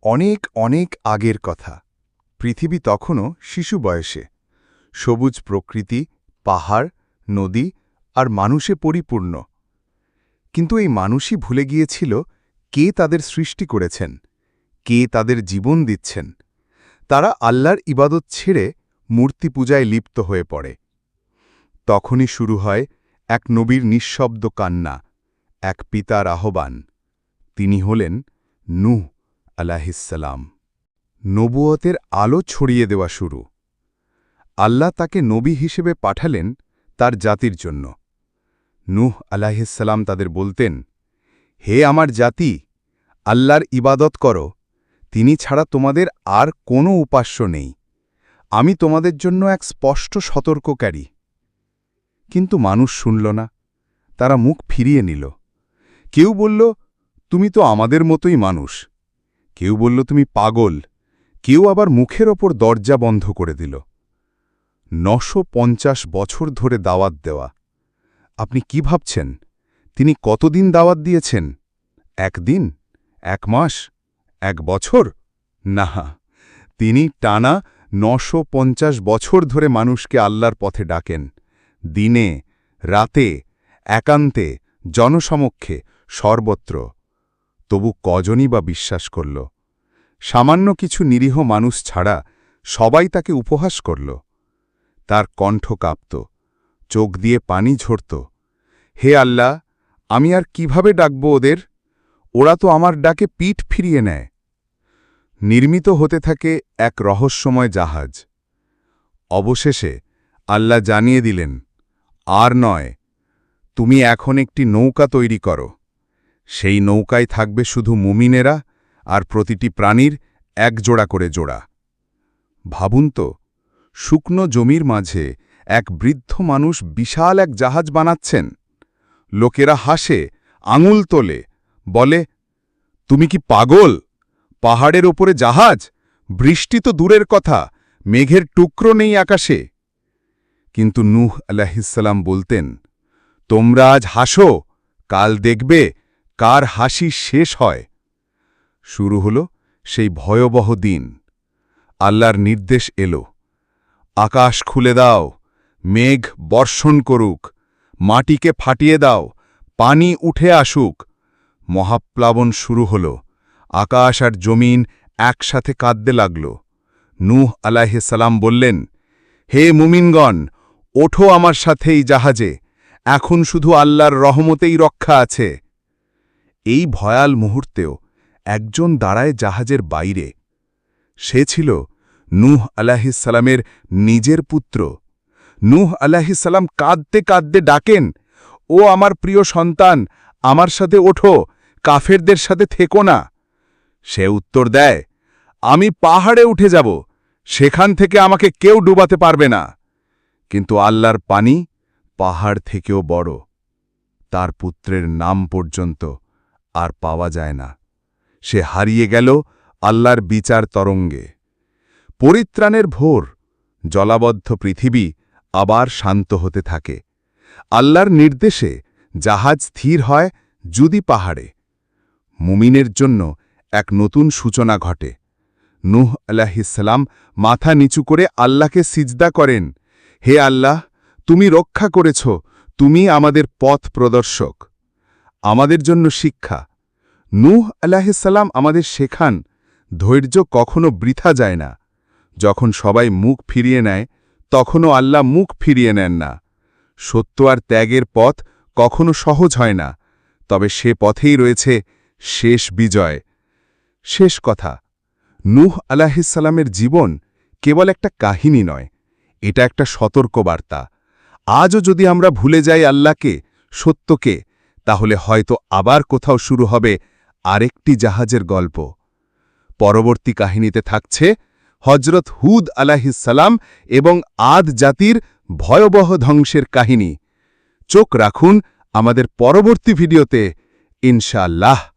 অনেক অনেক আগের কথা। পৃথিবী তখনও শিশু বয়সে। সবুজ প্রকৃতি, পাহাড়, নদী আর মানুষে পরিপূর্ণ। কিন্তু এই মানুষই ভুলে গিয়েছিল কে তাদের সৃষ্টি করেছেন, কে তাদের জীবন দিচ্ছেন। তারা আল্লাহর ইবাদত ছেড়ে মূর্তি পূজায় লিপ্ত হয়ে পড়ে। তখনই শুরু হয় এক নবীর নিঃশব্দ কান্না, এক পিতার আহ্বান। তিনি হলেন নূহ আলাইহিসসালাম। নবুয়তের আলো ছড়িয়ে দেওয়া শুরু। আল্লাহ তাকে নবী হিসেবে পাঠালেন তার জাতির জন্য। নূহ আলাইহিসসালাম তাদের বলতেন, হে আমার জাতি, আল্লাহর ইবাদত করো, তিনি ছাড়া তোমাদের আর কোনো উপাস্য নেই। আমি তোমাদের জন্য এক স্পষ্ট সতর্ককারী। কিন্তু মানুষ শুনল না, তারা মুখ ফিরিয়ে নিল। কেউ বলল, তুমি তো আমাদের মতোই মানুষ। কেউ বলল, তুমি পাগল। কেউ আবার মুখের ওপর দরজা বন্ধ করে দিল। ৯৫০ বছর ধরে দাওয়াত দেওয়া। আপনি কি ভাবছেন তিনি কতদিন দাওয়াত দিয়েছেন? একদিন, এক মাস, এক বছর? না, তিনি টানা ৯৫০ বছর ধরে মানুষকে আল্লাহর পথে ডাকেন। দিনে, রাতে, একান্তে, জনসমক্ষে, সর্বত্র। তবু কজনই বা বিশ্বাস করল? সামান্য কিছু নিরীহ মানুষ ছাড়া সবাই তাকে উপহাস করল। তার কণ্ঠ কাঁপত, চোখ দিয়ে পানি ঝরত। হে আল্লাহ, আমি আর কিভাবে ডাকব ওদের? ওরা তো আমার ডাকে পিঠ ফিরিয়ে নেয়। নির্মিত হতে থাকে এক রহস্যময় জাহাজ। অবশেষে আল্লাহ জানিয়ে দিলেন, আর নয়, তুমি এখন একটি নৌকা তৈরি করো। সেই নৌকায় থাকবে শুধু মুমিনেরা আর প্রতিটি প্রাণীর এক জোড়া করে জোড়া। ভাবুন তো, শুকনো জমির মাঝে এক বৃদ্ধ মানুষ বিশাল এক জাহাজ বানাচ্ছেন। লোকেরা হাসে, আঙুল তোলে, বলে, তুমি কি পাগল? পাহাড়ের ওপরে জাহাজ? বৃষ্টি তো দূরের কথা, মেঘের টুকরো নেই আকাশে। কিন্তু নূহ আলাইহিসসালাম বলতেন, তোমরা আজ হাসো, কাল দেখবে কার হাসি শেষ হয়। শুরু হল সেই ভয়াবহ দিন। আল্লাহর নির্দেশ এলো, আকাশ খুলে দাও, মেঘ বর্ষণ করুক, মাটিকে ফাটিয়ে দাও, পানি উঠে আসুক। মহাপ্লাবন শুরু হল, আকাশ আর জমিন একসাথে কাঁদতে লাগল। নূহ আলাইহিসসালাম বললেন, হে মুমিনগণ, ওঠো আমার সাথে এই জাহাজে, এখন শুধু আল্লাহর রহমতেই রক্ষা আছে। এই ভয়াল মুহূর্তেও একজন দাঁড়ায় জাহাজের বাইরে। সে ছিল নূহ আলাইহিসসালামের নিজের পুত্র। নূহ আলাইহিসসালাম কাঁদতে কাঁদতে ডাকেন, ও আমার প্রিয় সন্তান, আমার সাথে ওঠো, কাফেরদের সাথে থেকো না। সে উত্তর দেয়, আমি পাহাড়ে উঠে যাব, সেখান থেকে আমাকে কেউ ডুবাতে পারবে না। কিন্তু আল্লাহর পানি পাহাড় থেকেও বড়। তার পুত্রের নাম পর্যন্ত আর পাওয়া যায় না। সে হারিয়ে গেল আল্লাহর বিচার তরঙ্গে। পরিত্রাণের ভোর, জলাবদ্ধ পৃথিবী আবার শান্ত হতে থাকে। আল্লাহর নির্দেশে জাহাজ স্থির হয় যদি পাহাড়ে। মুমিনের জন্য এক নতুন সূচনা ঘটে। নূহ আলাইহিসসালাম মাথা নিচু করে আল্লাহকে সিজদা করেন, হে আল্লাহ, তুমি রক্ষা করেছ, তুমি আমাদের পথ প্রদর্শক। আমাদের জন্য শিক্ষা। নূহ আলাইহিসসালাম আমাদের শেখান, ধৈর্য কখনো বৃথা যায় না। যখন সবাই মুখ ফিরিয়ে নেয়, তখনও আল্লাহ মুখ ফিরিয়ে নেন না। সত্য আর ত্যাগের পথ কখনো সহজ হয় না, তবে সে পথেই রয়েছে শেষ বিজয়। শেষ কথা, নূহ আলাইহিসসালামের জীবন কেবল একটা কাহিনী নয়, এটা একটা সতর্কবার্তা। আজও যদি আমরা ভুলে যাই আল্লাহকে, সত্যকে, তাহলে হয়তো আবার কোথাও শুরু হবে আরেকটি জাহাজের গল্প। পরবর্তী কাহিনীতে থাকছে হজরত হুদ আলাইহিসসালাম এবং আদ জাতির ভয়াবহ ধ্বংসের কাহিনী। চোখ রাখুন আমাদের পরবর্তী ভিডিওতে, ইনশাআল্লাহ।